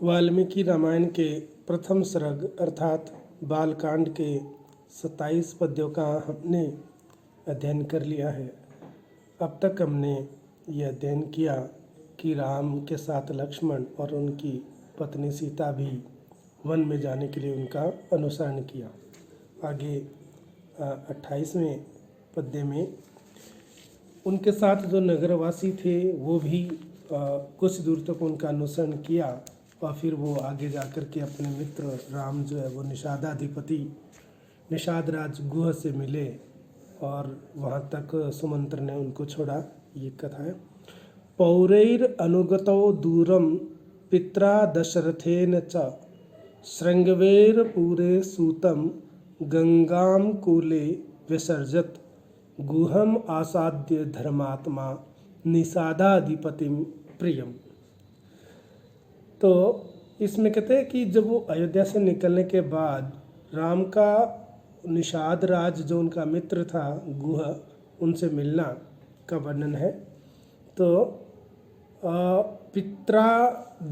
वाल्मीकि रामायण के प्रथम सर्ग अर्थात बालकांड के 27 पद्यों का हमने अध्ययन कर लिया है। अब तक हमने यह अध्ययन किया कि राम के साथ लक्ष्मण और उनकी पत्नी सीता भी वन में जाने के लिए उनका अनुसरण किया। आगे 28वें पद्य में उनके साथ जो नगरवासी थे वो भी कुछ दूर तक उनका अनुसरण किया और फिर वो आगे जाकर के अपने मित्र राम जो है वो निषादाधिपति निषादराज गुह से मिले और वहाँ तक सुमंत्र ने उनको छोड़ा। ये कथा है। पौरैर अनुगतो दूरम पित्रा दशरथेन च श्रृंगवेर पूरे सूतम गंगाम कूले विसर्जत गुहम आसाद्य धर्मात्मा निषादाधिपतिम प्रियम। तो इसमें कहते हैं कि जब वो अयोध्या से निकलने के बाद राम का निषाद राज जो उनका मित्र था गुह उनसे मिलना का वर्णन है। तो पित्रा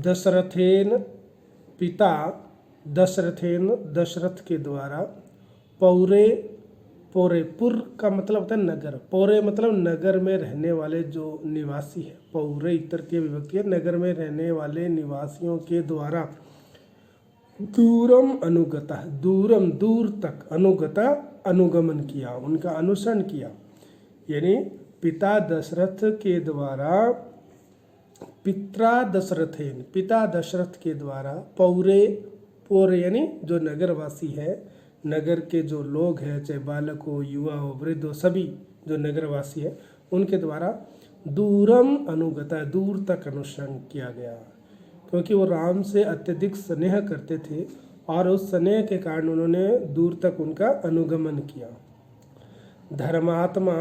दशरथेन पिता दशरथेन दशरथ के द्वारा पौरे पौरे पुर का मतलब होता है नगर, पौरे मतलब नगर में रहने वाले जो निवासी है। पौरे तृतीय विभक्ति है, नगर में रहने वाले निवासियों के द्वारा दूरम अनुगता, दूरम दूर तक, अनुगता अनुगमन किया, उनका अनुसरण किया। यानी पिता दशरथ के द्वारा पित्रा दशरथेन, पिता दशरथ के द्वारा पौरे, पौरे यानी जो नगरवासी है, नगर के जो लोग हैं, चाहे बालक हो, युवा हो, वृद्ध हो, सभी जो नगरवासी है उनके द्वारा दूरम अनुगता, दूर तक अनुसरण किया गया। क्योंकि वो राम से अत्यधिक स्नेह करते थे और उस स्नेह के कारण उन्होंने दूर तक उनका अनुगमन किया। धर्मात्मा,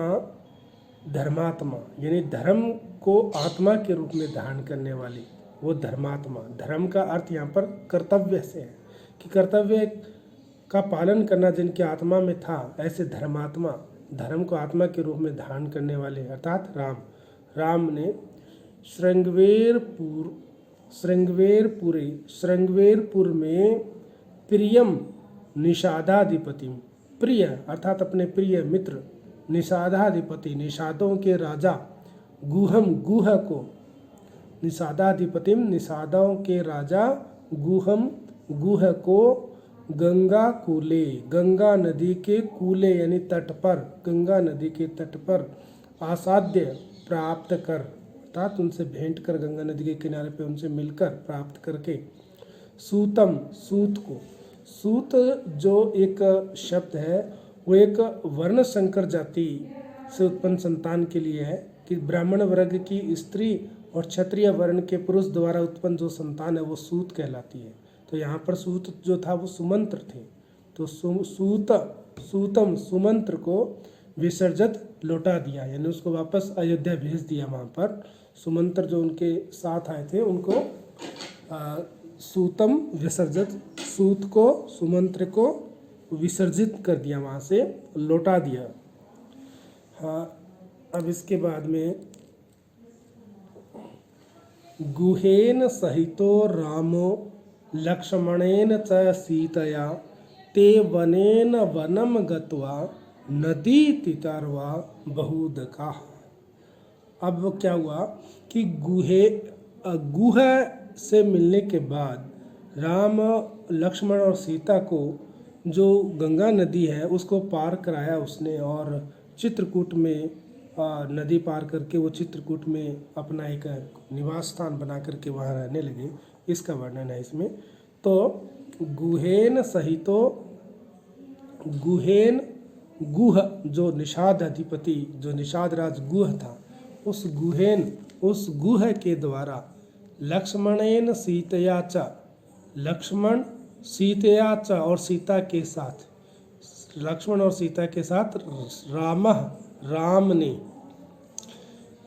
धर्मात्मा यानी धर्म को आत्मा के रूप में धारण करने वाली वो धर्मात्मा। धर्म का अर्थ यहाँ पर कर्तव्य से है कि कर्तव्य का पालन करना जिनके आत्मा में था, ऐसे धर्मात्मा, धर्म को आत्मा के रूप में धारण करने वाले अर्थात राम। राम ने श्रृंगवेरपुर में प्रियम निषादाधिपति, प्रिय अर्थात अपने प्रिय मित्र निषादाधिपति, निषादों के राजा, गुहम गुह को, निषादाधिपतिम निषादों के राजा, गुहम गुह को गंगा कूले, गंगा नदी के कूले यानी तट पर, गंगा नदी के तट पर आसाद्य प्राप्त कर, अर्थात उनसे भेंट कर, गंगा नदी के किनारे पे उनसे मिलकर प्राप्त करके, सूतम सूत को, सूत जो एक शब्द है वो एक वर्ण संकर जाति से उत्पन्न संतान के लिए है कि ब्राह्मण वर्ग की स्त्री और क्षत्रिय वर्ण के पुरुष द्वारा उत्पन्न जो संतान है वो सूत कहलाती है। तो यहाँ पर सूत जो था वो सुमंत्र थे। तो सूतम सुमंत्र को विसर्जित लौटा दिया, यानी उसको वापस अयोध्या भेज दिया। वहाँ पर सुमंत्र जो उनके साथ आए थे उनको सूतम विसर्जित, सूत को, सुमंत्र को विसर्जित कर दिया, वहाँ से लौटा दिया। हाँ, अब इसके बाद में गुहेन सहितो रामो लक्ष्मणेन च सीतया ते वनेन वनम गत्वा नदी तितारवा बहुदका। अब क्या हुआ कि गुह से मिलने के बाद राम, लक्ष्मण और सीता को जो गंगा नदी है उसको पार कराया उसने और चित्रकूट में नदी पार करके वो चित्रकूट में अपना एक निवास स्थान बना करके वहाँ रहने लगे। इसका वर्णन है इसमें। तो गुहेन सहितो, गुहेन गुह जो निषाद अधिपति, जो निषाद राज गुह था, उस गुहेन, उस गुह के द्वारा लक्ष्मणेन सीतया च, लक्ष्मण सीतया च और सीता के साथ, लक्ष्मण और सीता के साथ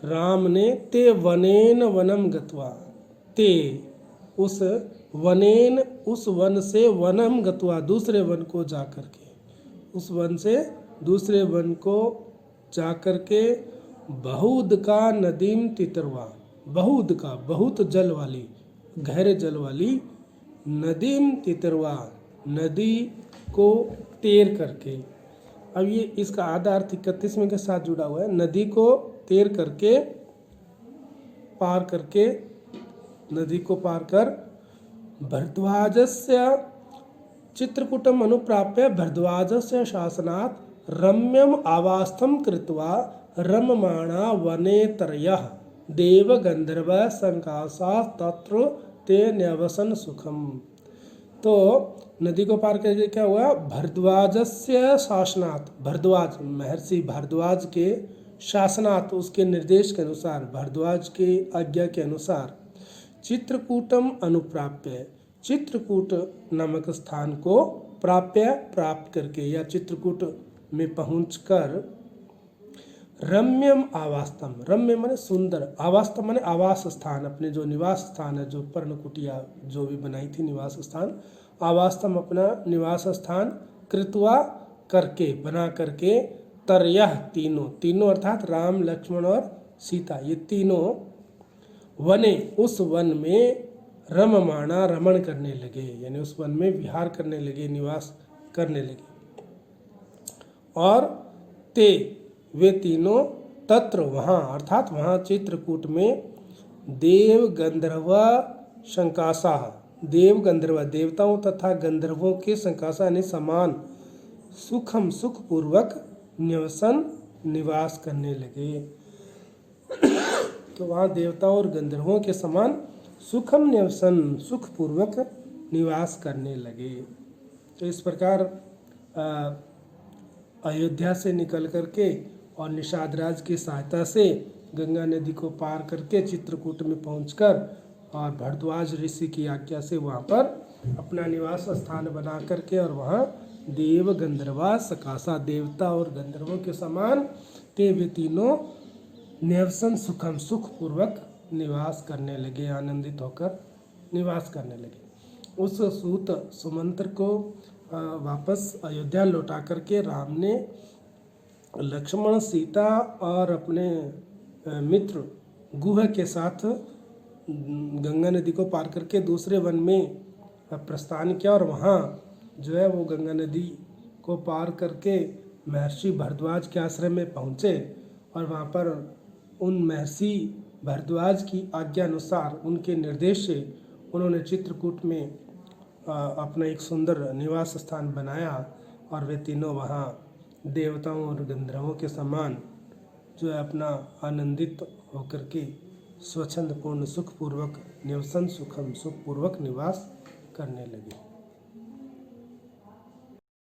राम ने ते वनेन वनम गत्वा, ते उस वनेन, उस वन से वनम गत्वा दूसरे वन को जा कर के, उस वन से दूसरे वन को जा कर के बहुद का नदीम तितरवा, बहुत का बहुत जल वाली, गहरे जल वाली नदीम तितरवा, नदी को तैर करके। अब ये इसका आधा अर्थ 31वें के साथ जुड़ा हुआ है। नदी को तैर करके, पार करके, नदी को पार कर भरद्वाजस्य चित्रकूटम अनुप्राप्य भरद्वाजस्य शासनात् रम्यम आवास्थम कृत्वा रममाणा वनेतरयः देव गंधर्व संकासा तत्र ते न्यवसन सुखम। तो नदी को पार करके क्या हुआ, भरद्वाजस्य शासनात्, भरद्वाज महर्षि भारद्वाज के शासनात्, उसके निर्देश के अनुसार, भारद्वाज के आज्ञा के अनुसार, चित्रकूटम अनुप्राप्य, चित्रकूट नामक स्थान को प्राप्य, प्राप्त करके या चित्रकूट में पहुंचकर रम्यम आवास्तम, रम्य माने सुंदर, आवास्तम माने आवास स्थान, अपने जो निवास स्थान है, जो पर्णकुटिया जो भी बनाई थी निवास स्थान, आवास्तम अपना निवास स्थान, कृत्वा करके, बना करके, तरयः तीनों, तीनों अर्थात राम लक्ष्मण और सीता, ये तीनों वने, उस वन में रममाणा, रमण करने लगे, यानी उस वन में विहार करने लगे, निवास करने लगे। और ते, वे तीनों, तत्र वहाँ, अर्थात वहाँ चित्रकूट में, देव गंधर्व शंकासा, देव गंधर्व देवताओं तथा गंधर्वों के संकासा यानी समान, सुखम सुखपूर्वक, निवसन निवास करने लगे। तो वहाँ देवताओं और गंधर्वों के समान सुखम निवसन, सुखपूर्वक निवास करने लगे। तो इस प्रकार अयोध्या से निकल करके और निषाद राज की सहायता से गंगा नदी को पार करके चित्रकूट में पहुंचकर और भरद्वाज ऋषि की आज्ञा से वहाँ पर अपना निवास स्थान बना करके और वहाँ देव गंधर्वा सकाशा, देवता और गंधर्वों के समान, ते वे तीनों निवसन सुखम, सुखपूर्वक निवास करने लगे, आनंदित होकर निवास करने लगे। उस सूत सुमंत्र को वापस अयोध्या लौटा करके राम ने लक्ष्मण, सीता और अपने मित्र गुह के साथ गंगा नदी को पार करके दूसरे वन में प्रस्थान किया और वहाँ जो है वो गंगा नदी को पार करके महर्षि भारद्वाज के आश्रम में पहुँचे और वहाँ पर उन महर्षि भारद्वाज की आज्ञा अनुसार, उनके निर्देश से उन्होंने चित्रकूट में अपना एक सुंदर निवास स्थान बनाया और वे तीनों वहाँ देवताओं और गंधर्वों के समान जो है अपना आनंदित होकर के स्वच्छंदपूर्ण सुखपूर्वक निवसन सुखम, सुखपूर्वक निवास करने लगे।